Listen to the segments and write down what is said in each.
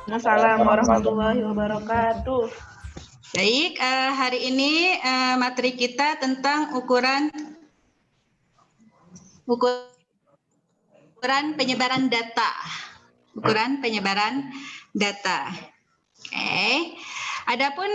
Assalamualaikum warahmatullahi wabarakatuh. Baik, hari ini materi kita tentang ukuran penyebaran data. Ukuran penyebaran data. Oke. Adapun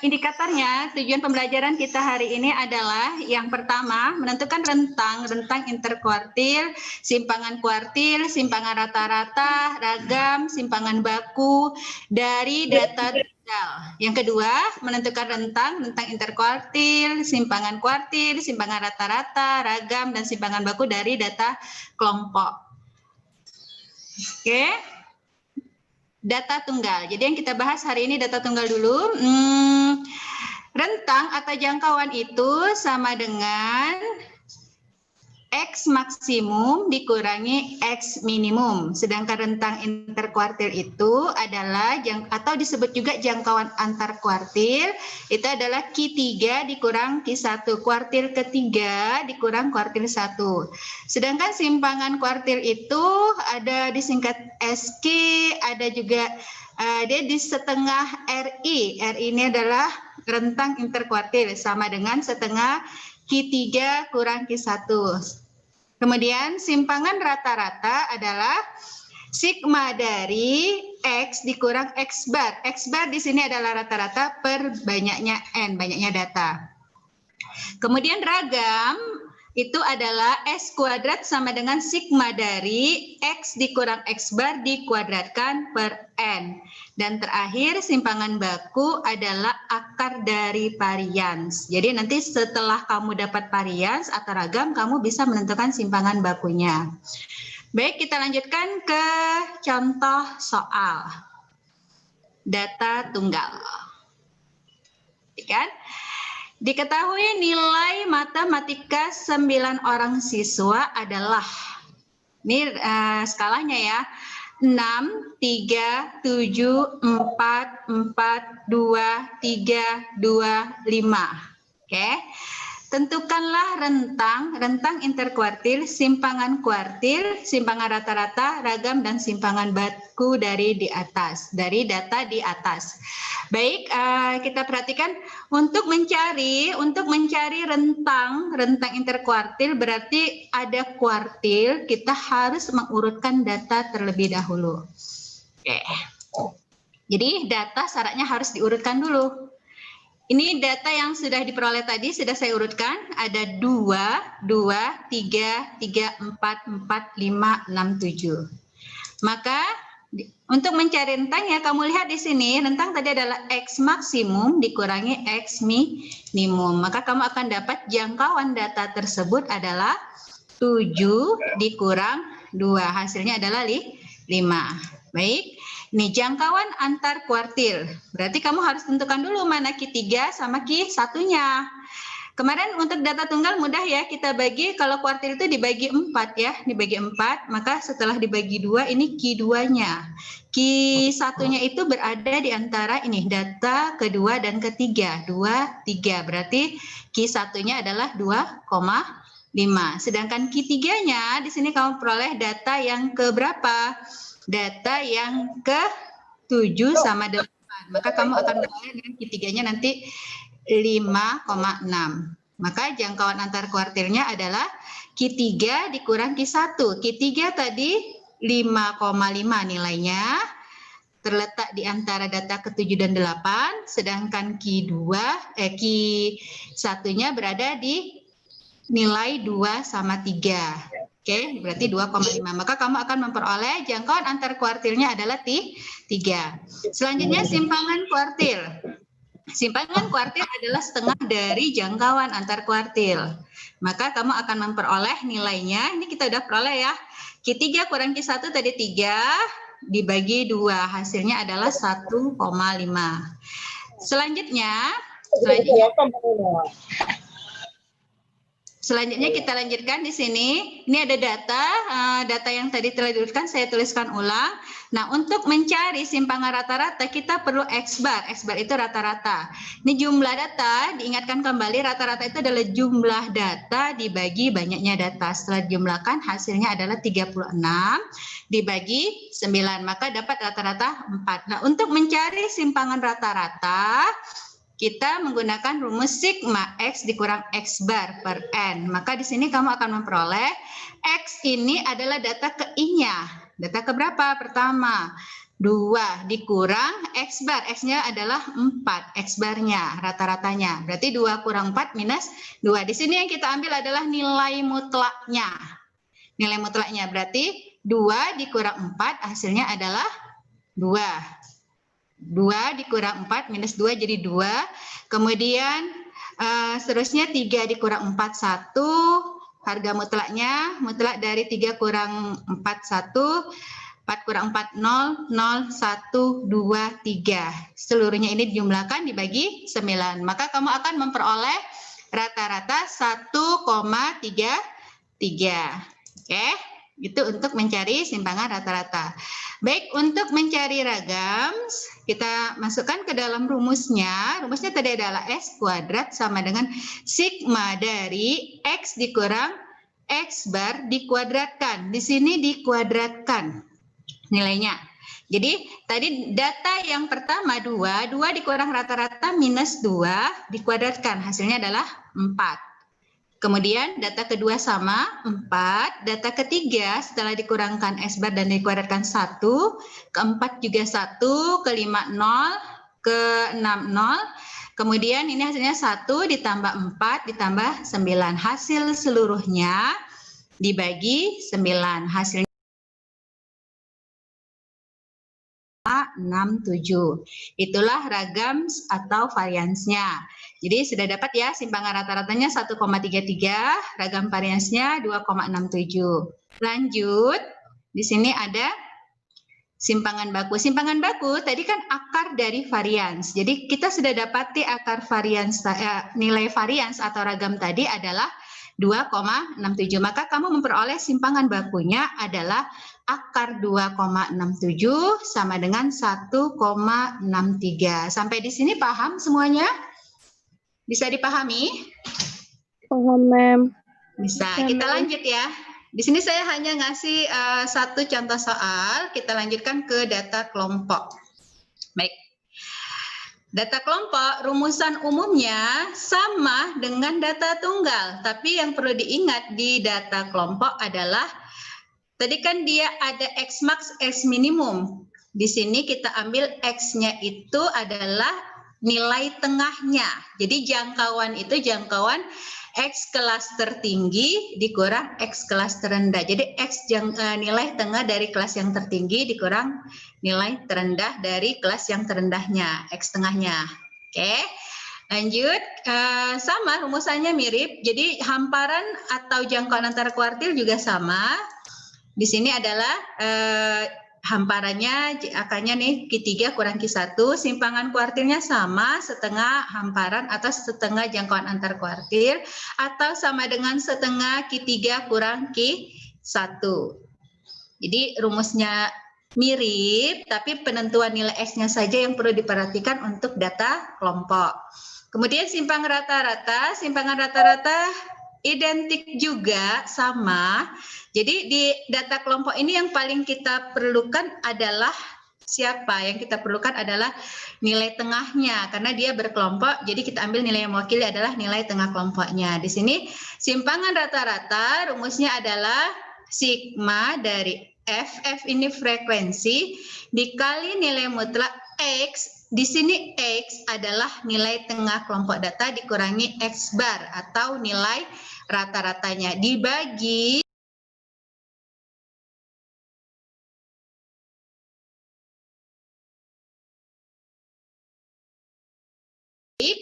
indikatornya, tujuan pembelajaran kita hari ini adalah yang pertama menentukan rentang interkuartil, simpangan kuartil, simpangan rata-rata, ragam, simpangan baku dari data tunggal. Yang kedua, menentukan rentang interkuartil, simpangan kuartil, simpangan rata-rata, ragam, dan simpangan baku dari data kelompok. Oke. Data tunggal. Jadi yang kita bahas hari ini data tunggal dulu. Rentang atau jangkauan itu sama dengan X maksimum dikurangi X minimum. Sedangkan rentang interkuartil itu adalah atau disebut juga jangkauan antar kuartil, itu adalah Q3 dikurang Q1. Kuartil ketiga dikurang kuartil 1. Sedangkan simpangan kuartil itu ada disingkat SQ, ada juga dia di setengah RI. RI ini adalah rentang interkuartil sama dengan setengah Q3 kurang Q1. Kemudian simpangan rata-rata adalah sigma dari X dikurang X bar. X bar di sini adalah rata-rata per banyaknya N, banyaknya data. Kemudian ragam itu adalah S kuadrat sama dengan sigma dari X dikurang X bar dikuadratkan per N. Dan terakhir simpangan baku adalah akar dari varians. Jadi nanti setelah kamu dapat varians atau ragam, kamu bisa menentukan simpangan bakunya. Baik, kita lanjutkan ke contoh soal. Data tunggal. Kan? Diketahui nilai matematika 9 orang siswa adalah, ini skalanya ya, 6, 3, 7, 4, 4, 2, 3, 2, 5. Oke. Tentukanlah rentang interkuartil, simpangan kuartil, simpangan rata-rata, ragam, dan simpangan baku dari di atas, dari data di atas. Baik, kita perhatikan untuk mencari rentang interkuartil berarti ada kuartil, kita harus mengurutkan data terlebih dahulu. Oke. Jadi data syaratnya harus diurutkan dulu. Ini data yang sudah diperoleh tadi, sudah saya urutkan. Ada 2, 2, 3, 3, 4, 4, 5, 6, 7. Maka untuk mencari rentang ya, kamu lihat di sini, rentang tadi adalah X maksimum dikurangi X minimum. Maka kamu akan dapat jangkauan data tersebut adalah 7 dikurang 2. Hasilnya adalah 5. Baik. Ini jangkauan antar kuartil. Berarti kamu harus tentukan dulu mana Q3 sama Q1-nya. Kemarin untuk data tunggal mudah ya, kita bagi, kalau kuartil itu dibagi 4 ya, dibagi 4, maka setelah dibagi 2 ini Q2-nya. Q1-nya itu berada di antara ini, data kedua dan ketiga, 2, 3. Berarti Q1-nya adalah 2,5. Sedangkan Q3-nya, di sini kamu peroleh data yang keberapa? Data yang ke-7 sama 8. Maka kamu akan memperoleh dengan Q3-nya nanti 5,6. Maka jangkauan antar kuartilnya adalah Q3 dikurang Q1. Q3 tadi 5,5 nilainya, terletak di antara data ke-7 dan 8, sedangkan Q1-nya berada di nilai 2 sama 3. Oke, berarti 2,5. Maka kamu akan memperoleh jangkauan antar kuartilnya adalah 3. Selanjutnya simpangan kuartil. Simpangan kuartil adalah setengah dari jangkauan antar kuartil. Maka kamu akan memperoleh nilainya, ini kita udah peroleh ya. Q3 kurang Q1 tadi 3, dibagi 2. Hasilnya adalah 1,5. Selanjutnya Selanjutnya kita lanjutkan di sini. Ini ada data yang tadi telah dituliskan, saya tuliskan ulang. Nah, untuk mencari simpangan rata-rata kita perlu X bar. X bar itu rata-rata. Ini jumlah data, diingatkan kembali rata-rata itu adalah jumlah data dibagi banyaknya data. Setelah dijumlahkan hasilnya adalah 36 dibagi 9, maka dapat rata-rata 4. Nah, untuk mencari simpangan rata-rata kita menggunakan rumus sigma X dikurang X bar per N. Maka di sini kamu akan memperoleh X ini adalah data ke I-nya. Data ke berapa? Pertama, 2 dikurang X bar. X-nya adalah 4, X barnya, rata-ratanya. Berarti 2 kurang 4 minus 2. Di sini yang kita ambil adalah nilai mutlaknya. Nilai mutlaknya berarti 2 dikurang 4 hasilnya adalah 2. 2 dikurang 4 minus 2 jadi 2. Kemudian seterusnya 3 dikurang 4, 1. Harga mutlaknya, mutlak dari 3 kurang 4, 1. 4 kurang 4, 0, 0, 1, 2, 3. Seluruhnya ini dijumlahkan dibagi 9. Maka kamu akan memperoleh rata-rata 1,33. Oke, itu untuk mencari simpangan rata-rata. Baik, untuk mencari ragam, kita masukkan ke dalam rumusnya. Rumusnya tadi adalah X kuadrat sama dengan sigma dari X dikurang X bar dikuadratkan. Di sini dikuadratkan nilainya. Jadi tadi data yang pertama 2 dikurang rata-rata minus 2 dikuadratkan. Hasilnya adalah 4. Kemudian data kedua sama 4, data ketiga setelah dikurangkan S bar dan dikuadratkan 1, keempat juga 1, kelima 0, keenam 0, kemudian ini hasilnya 1 ditambah 4 ditambah 9, hasil seluruhnya dibagi 9, hasilnya 67. Itulah ragam atau variansnya. Jadi sudah dapat ya simpangan rata-ratanya 1,33, ragam variansnya 2,67. Lanjut, di sini ada simpangan baku. Simpangan baku tadi kan akar dari varians. Jadi kita sudah dapati akar varians, nilai varians atau ragam tadi adalah 2,67. Maka kamu memperoleh simpangan bakunya adalah akar 2,67 sama dengan 1,63. Sampai di sini paham semuanya? Bisa dipahami? Paham, Mem. Bisa. Kita lanjut ya. Di sini saya hanya ngasih satu contoh soal. Kita lanjutkan ke data kelompok. Baik. Data kelompok, rumusan umumnya sama dengan data tunggal. Tapi yang perlu diingat di data kelompok adalah tadi kan dia ada X max, X minimum. Di sini kita ambil X-nya itu adalah nilai tengahnya. Jadi jangkauan itu jangkauan X kelas tertinggi dikurang X kelas terendah. Jadi X nilai tengah dari kelas yang tertinggi dikurang nilai terendah dari kelas yang terendahnya, X tengahnya. Oke, lanjut. Sama rumusannya mirip. Jadi hamparan atau jangkauan antara kuartil juga sama. Di sini adalah hamparannya, akarnya nih Q3 kurang Q1, simpangan kuartilnya sama setengah hamparan atau setengah jangkauan antar kuartil atau sama dengan setengah Q3 kurang Q1. Jadi rumusnya mirip, tapi penentuan nilai X-nya saja yang perlu diperhatikan untuk data kelompok. Kemudian simpangan rata-rata identik juga sama. Jadi di data kelompok ini yang paling kita perlukan adalah siapa? Yang kita perlukan adalah nilai tengahnya karena dia berkelompok. Jadi kita ambil nilai yang mewakili adalah nilai tengah kelompoknya. Di sini simpangan rata-rata rumusnya adalah sigma dari F ini frekuensi dikali nilai mutlak X. Di sini X adalah nilai tengah kelompok data dikurangi X bar atau nilai rata-ratanya dibagi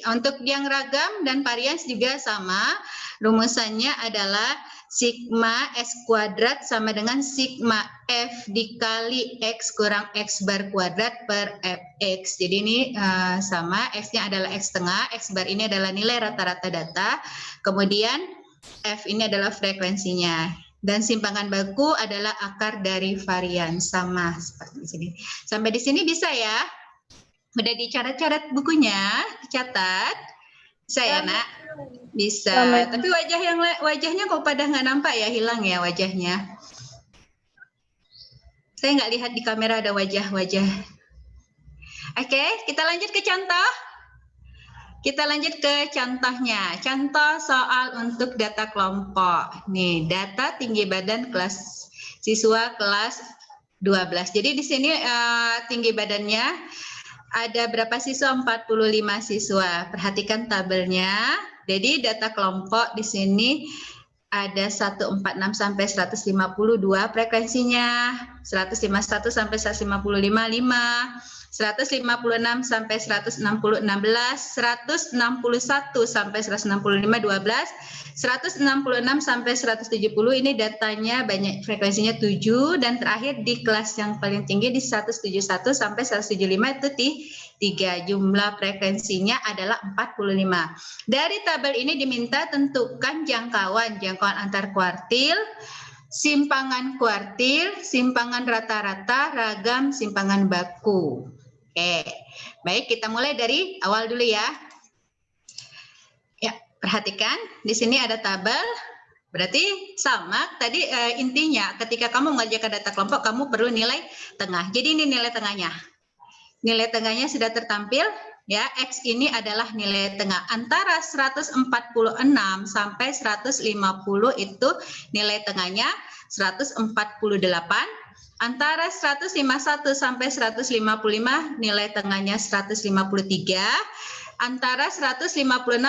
untuk yang ragam dan varians juga sama. Rumusannya adalah sigma S kuadrat sama dengan sigma F dikali X kurang X bar kuadrat per Fx. Jadi ini sama, X-nya adalah X tengah, X bar ini adalah nilai rata-rata data. Kemudian F ini adalah frekuensinya. Dan simpangan baku adalah akar dari varian, sama seperti di sini. Sampai di sini bisa ya? Udah dicatat-catat bukunya, dicatat. Bisa ya, Nak? Bisa. Tapi wajahnya kok pada nggak nampak ya, hilang ya wajahnya. Saya nggak lihat di kamera ada wajah-wajah. Oke, kita lanjut ke contoh. Kita lanjut ke contohnya. Contoh soal untuk data kelompok. Nih, data tinggi badan kelas siswa kelas 12. Jadi di sini tinggi badannya ada berapa siswa? 45 siswa. Perhatikan tabelnya. Jadi data kelompok di sini ada 146 sampai 152 frekuensinya, 151 sampai 155 5. 156 sampai 160 16, 161 sampai 165 12, 166 sampai 170 ini datanya banyak, frekuensinya 7, dan terakhir di kelas yang paling tinggi di 171 sampai 175 itu 3. Jumlah frekuensinya adalah 45. Dari tabel ini diminta tentukan jangkauan antar kuartil, simpangan kuartil, simpangan rata-rata, ragam, simpangan baku. Oke, baik, kita mulai dari awal dulu ya. Ya, perhatikan di sini ada tabel. Berarti sama tadi intinya ketika kamu mengerjakan data kelompok kamu perlu nilai tengah. Jadi ini nilai tengahnya. Nilai tengahnya sudah tertampil ya. X ini adalah nilai tengah antara 146 sampai 150 itu nilai tengahnya 148. Antara 151 sampai 155 nilai tengahnya 153. Antara 156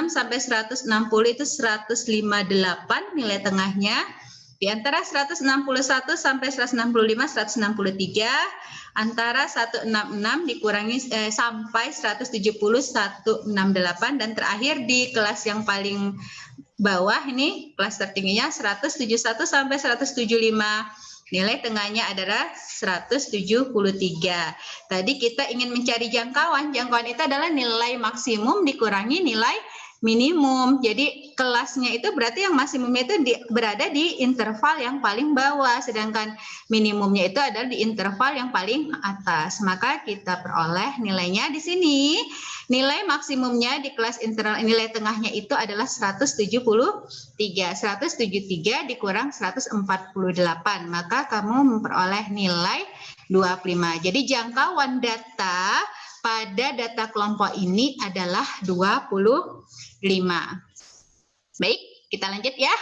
sampai 160 itu 158 nilai tengahnya. Di antara 161 sampai 165 163. Antara 166 dikurangi sampai 170 168, dan terakhir di kelas yang paling bawah ini kelas tertingginya 171 sampai 175. Nilai tengahnya adalah 173. Tadi kita ingin mencari jangkauan. Jangkauan itu adalah nilai maksimum dikurangi nilai minimum. Jadi kelasnya itu berarti yang maksimumnya itu berada di interval yang paling bawah, sedangkan minimumnya itu adalah di interval yang paling atas. Maka kita peroleh nilainya di sini. Nilai maksimumnya di kelas internal nilai tengahnya itu adalah 173. 173 dikurang 148, maka kamu memperoleh nilai 25. Jadi jangkauan data pada data kelompok ini adalah 25. Baik, kita lanjut ya.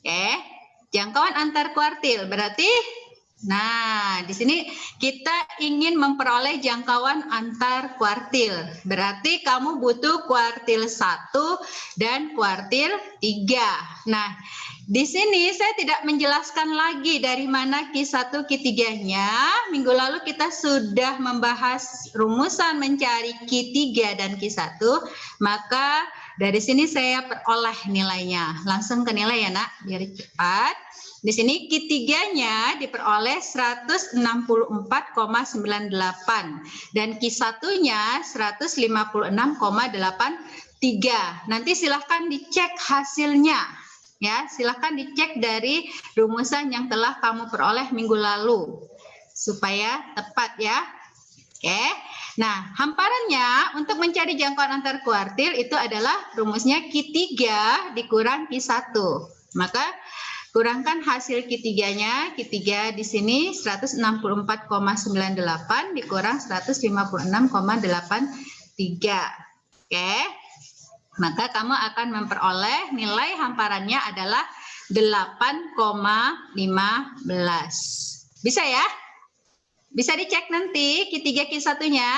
Oke, jangkauan antar kuartil berarti, nah di sini kita ingin memperoleh jangkauan antar kuartil. Berarti kamu butuh kuartil 1 dan kuartil 3. Nah, di sini saya tidak menjelaskan lagi dari mana Q1, Q3-nya. Minggu lalu kita sudah membahas rumusan mencari Q3 dan Q1, maka dari sini saya peroleh nilainya. Langsung ke nilai ya, Nak, biar cepat. Di sini Q3-nya diperoleh 164,98 dan Q1-nya 156,83. Nanti silahkan dicek hasilnya. Ya, silahkan dicek dari rumusan yang telah kamu peroleh minggu lalu supaya tepat ya. Oke. Nah, hamparannya untuk mencari jangkauan antar kuartil itu adalah rumusnya Q3 dikurang Q1. Maka kurangkan hasil Q3-nya. Q3 di sini 164,98 dikurang 156,83. Oke. Maka kamu akan memperoleh nilai hamparannya adalah 8,15. Bisa ya? Bisa dicek nanti Q3 Q1-nya?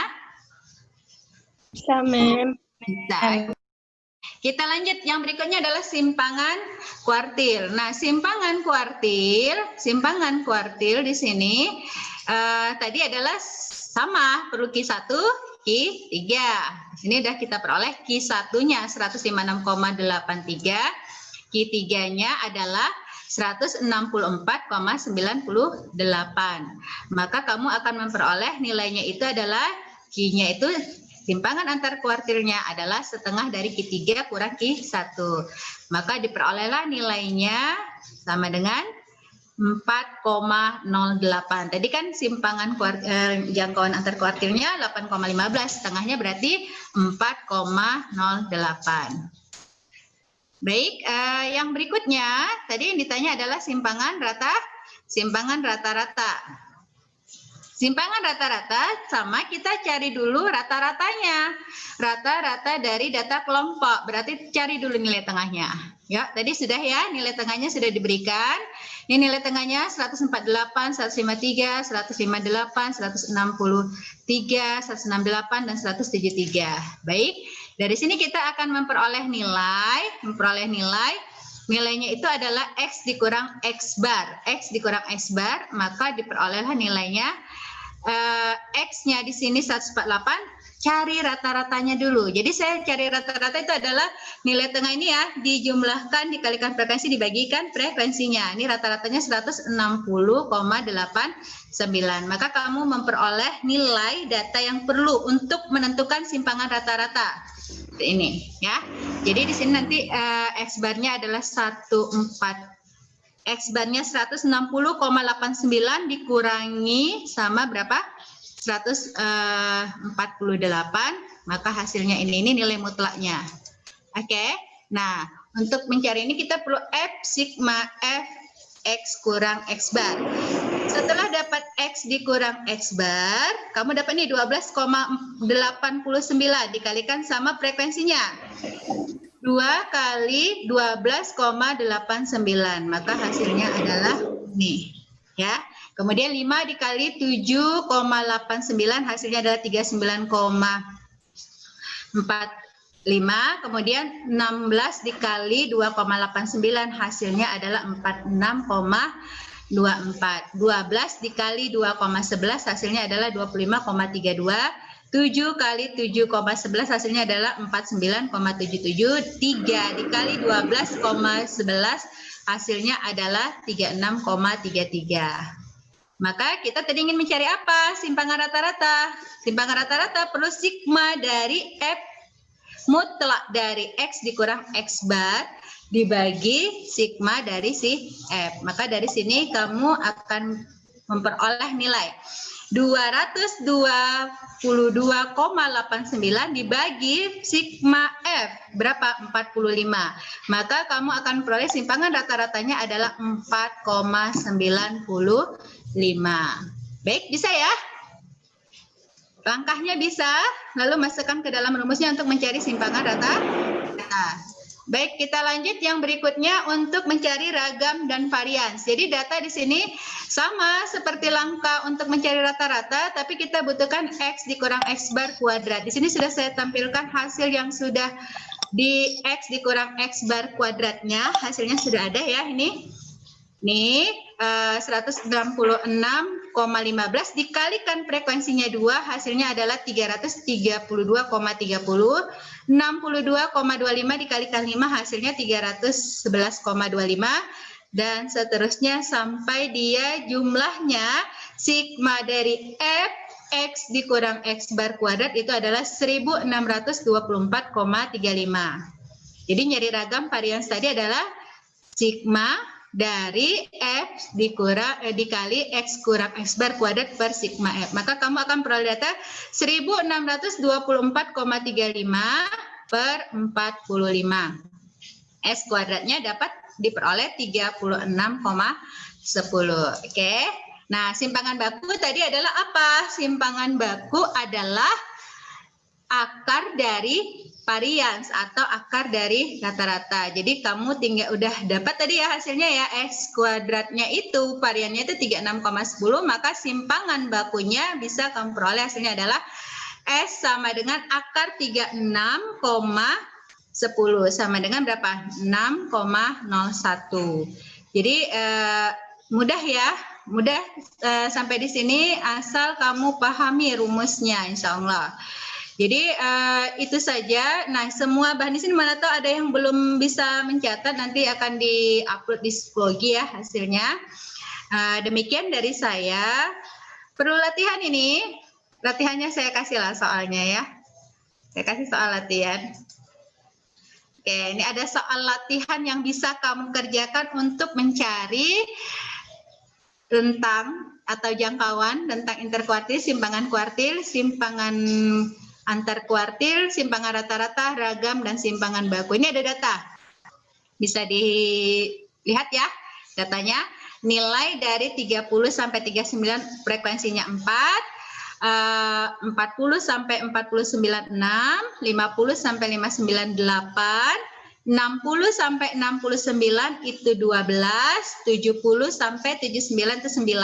Bisa, Mem. Bisa. Kita lanjut, yang berikutnya adalah simpangan kuartil. Nah, simpangan kuartil di sini tadi adalah sama, perlu Q1, Q3. Di sini sudah kita peroleh Q1-nya 156,83, Q3-nya adalah 164,98. Maka kamu akan memperoleh nilainya itu adalah Q-nya itu Simpangan antar kuartilnya adalah setengah dari Q3 kurang Q1. Maka diperolehlah nilainya sama dengan 4,08. Tadi kan simpangan jangkauan antar kuartilnya 8,15. Setengahnya berarti 4,08. Baik, yang berikutnya tadi yang ditanya adalah simpangan rata-rata. Simpangan rata-rata sama kita cari dulu rata-ratanya. Rata-rata dari data kelompok, berarti cari dulu nilai tengahnya. Ya, tadi sudah ya, nilai tengahnya sudah diberikan. Ini nilai tengahnya 148, 153, 158, 163, 168, dan 173. Baik, dari sini kita akan memperoleh nilai. Nilainya itu adalah X dikurang X bar. X dikurang X bar, maka diperolehlah nilainya X-nya di sini 148, cari rata-ratanya dulu. Jadi saya cari rata-rata itu adalah nilai tengah ini ya, dijumlahkan, dikalikan frekuensi, dibagikan frekuensinya. Ini rata-ratanya 160,89. Maka kamu memperoleh nilai data yang perlu untuk menentukan simpangan rata-rata. Ini ya. Jadi di sini nanti X bar-nya adalah 14. X bar-nya 160,89 dikurangi sama berapa? 148, maka hasilnya ini nilai mutlaknya. Oke. Nah, untuk mencari ini kita perlu F sigma F X kurang X bar. Setelah dapat X dikurang X bar, kamu dapat nih 12,89 dikalikan sama frekuensinya. 2 kali 12,89, maka hasilnya adalah nih ya. Kemudian 5 dikali 7,89 hasilnya adalah 39,45. Kemudian 16 dikali 2,89 hasilnya adalah 46,24. 12 dikali 2,11 hasilnya adalah 25,32. 7 kali 7,11 hasilnya adalah 49,77. 3 dikali 12,11 hasilnya adalah 36,33. Maka kita tadi ingin mencari apa? Simpangan rata-rata. Simpangan rata-rata perlu sigma dari F mutlak dari X dikurang X bar dibagi sigma dari si F. Maka dari sini kamu akan memperoleh nilai 222,89 dibagi sigma F berapa? 45. Maka kamu akan peroleh simpangan rata-ratanya adalah 4,95. Baik, bisa ya? Langkahnya bisa, lalu masukkan ke dalam rumusnya untuk mencari simpangan rata-rata. Baik, kita lanjut yang berikutnya untuk mencari ragam dan varians. Jadi data di sini sama seperti langkah untuk mencari rata-rata, tapi kita butuhkan X dikurang X bar kuadrat. Di sini sudah saya tampilkan hasil yang sudah di X dikurang X bar kuadratnya. Hasilnya sudah ada ya ini. Nih, 166,15 dikalikan frekuensinya 2, hasilnya adalah 332,30. 62,25 dikalikan 5 hasilnya 311,25 dan seterusnya sampai dia jumlahnya sigma dari F X dikurang X bar kuadrat itu adalah 1624,35. Jadi nyari ragam varians tadi adalah sigma dari F dikali X kurang X bar kuadrat per sigma F. Maka kamu akan peroleh data 1624,35 per 45. S kuadratnya dapat diperoleh 36,10. Oke. Nah, simpangan baku tadi adalah apa? Simpangan baku adalah akar dari varians atau akar dari rata-rata. Jadi kamu tinggal udah dapat tadi ya hasilnya ya, X kuadratnya itu variannya itu 36,10, maka simpangan bakunya bisa kamu peroleh hasilnya adalah S sama dengan akar 36,10 sama dengan berapa? 6,01. Jadi mudah ya, mudah sampai di sini asal kamu pahami rumusnya insya Allah. Jadi itu saja. Nah, semua bahan di sini mana tahu ada yang belum bisa mencatat, nanti akan di-upload di Psikologi ya hasilnya. Demikian dari saya. Perlu latihan ini, latihannya saya kasih lah soalnya ya. Saya kasih soal latihan. Oke, ini ada soal latihan yang bisa kamu kerjakan untuk mencari rentang atau jangkauan rentang interkuartil, simpangan kuartil, simpangan antar kuartil, simpangan rata-rata, ragam, dan simpangan baku. Ini ada data. Bisa dilihat ya datanya. Nilai dari 30 sampai 39 frekuensinya 4, 40 sampai 49 6, 50 sampai 59 8, 60 sampai 69 itu 12, 70 sampai 79 itu 9,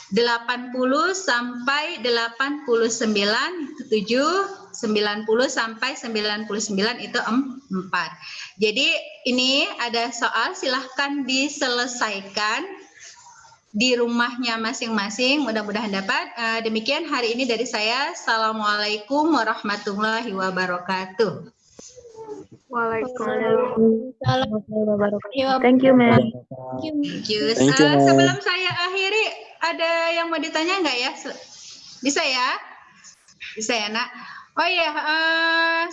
80 sampai 89 itu 7, 90 sampai 99 itu 4. Jadi ini ada soal, silahkan diselesaikan di rumahnya masing-masing. Mudah-mudahan dapat. Demikian hari ini dari saya. Assalamualaikum warahmatullahi wabarakatuh. Waalaikumsalam warahmatullahi wabarakatuh. Thank you, ma'am. Thank you. Thank you, ma'am. Sebelum saya akhiri, ada yang mau ditanya nggak ya? Bisa ya? Bisa ya, Nak? Oh iya,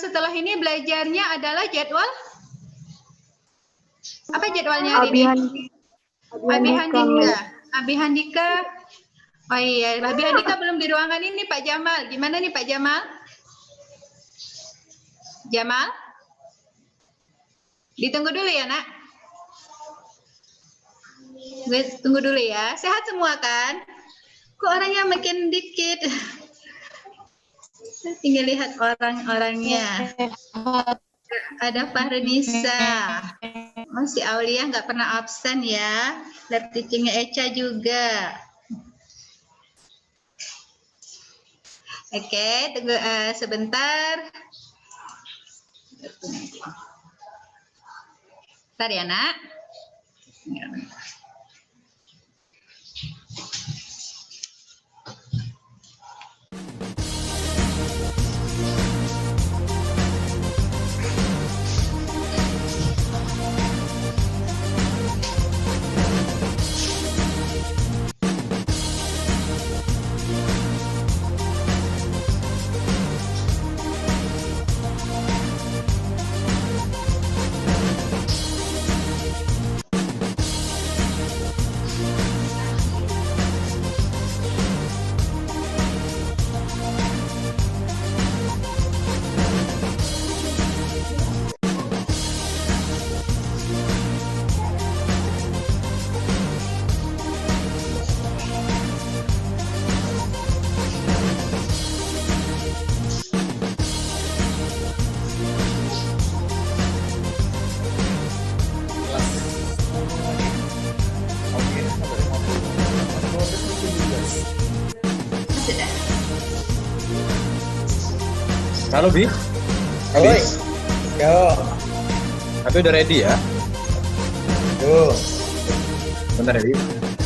setelah ini belajarnya adalah jadwal. Apa jadwalnya hari ini? Abi Handika. Oh iya, Abi Handika belum di ruangan ini, Pak Jamal. Gimana nih Pak Jamal? Jamal? Ditunggu dulu ya, Nak. Tunggu dulu ya. Sehat semua kan? Kok orangnya makin dikit? Tinggal lihat orang-orangnya. Ada Fahrenisa. Oh, si Aulia nggak pernah absen ya. Lab teachingnya Echa juga. Oke, tunggu sebentar. Bentar ya, Nak. Halo, Bi. Oi. Yo. Tapi udah ready ya? Tuh. Bentar ya, Bi.